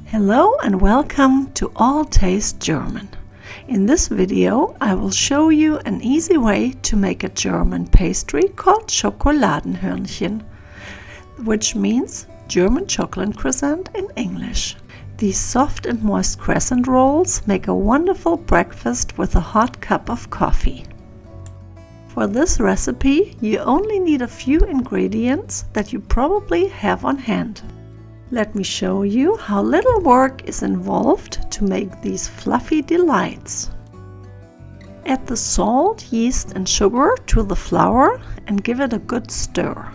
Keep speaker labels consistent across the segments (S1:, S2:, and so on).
S1: Hello and welcome to All Taste German. In this video I will show you an easy way to make a German pastry called Schokoladenhörnchen, which means German chocolate crescent in English. These soft and moist crescent rolls make a wonderful breakfast with a hot cup of coffee. For this recipe you only need a few ingredients that you probably have on hand. Let me show you how little work is involved to make these fluffy delights. Add the salt, yeast and sugar to the flour and give it a good stir.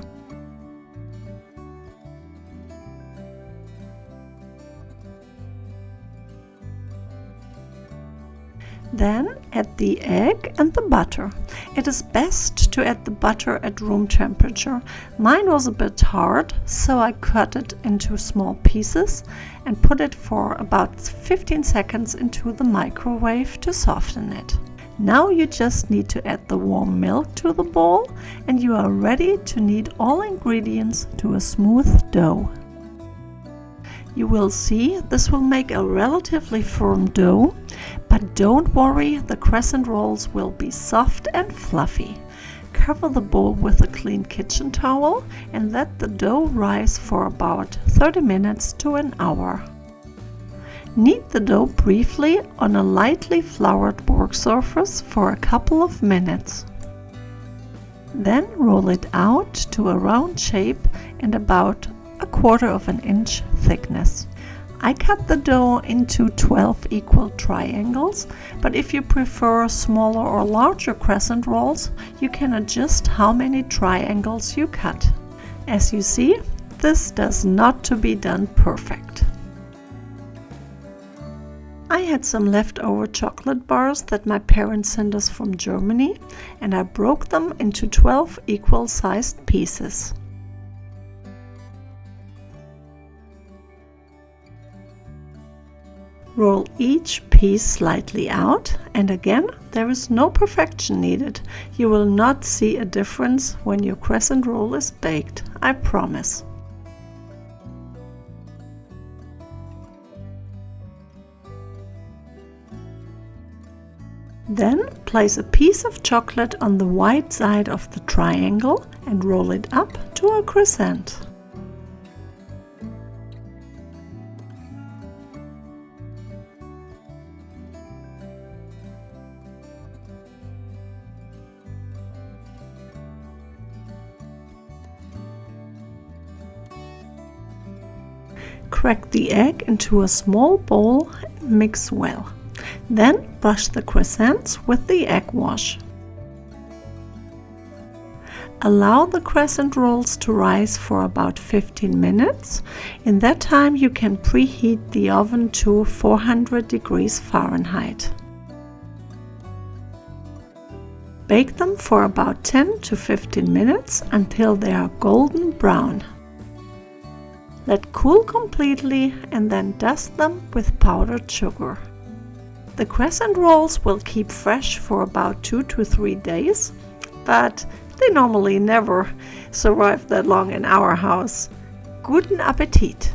S1: Then add the egg and the butter. It is best to add the butter at room temperature. Mine was a bit hard, so I cut it into small pieces and put it for about 15 seconds into the microwave to soften it. Now you just need to add the warm milk to the bowl and you are ready to knead all ingredients to a smooth dough. You will see this will make a relatively firm dough, but don't worry, the crescent rolls will be soft and fluffy. Cover the bowl with a clean kitchen towel and let the dough rise for about 30 minutes to an hour. Knead the dough briefly on a lightly floured work surface for a couple of minutes. Then roll it out to a round shape and about 1/4 inch thickness. I cut the dough into 12 equal triangles, but if you prefer smaller or larger crescent rolls, you can adjust how many triangles you cut. As you see, this does not to be done perfect. I had some leftover chocolate bars that my parents sent us from Germany, and I broke them into 12 equal sized pieces. Roll each piece slightly out, and again, there is no perfection needed. You will not see a difference when your crescent roll is baked, I promise. Then place a piece of chocolate on the white side of the triangle and roll it up to a crescent. Crack the egg into a small bowl and mix well. Then brush the crescents with the egg wash. Allow the crescent rolls to rise for about 15 minutes. In that time you can preheat the oven to 400 degrees Fahrenheit. Bake them for about 10 to 15 minutes until they are golden brown. Let cool completely and then dust them with powdered sugar. The crescent rolls will keep fresh for about 2 to 3 days, but they normally never survive that long in our house. Guten Appetit!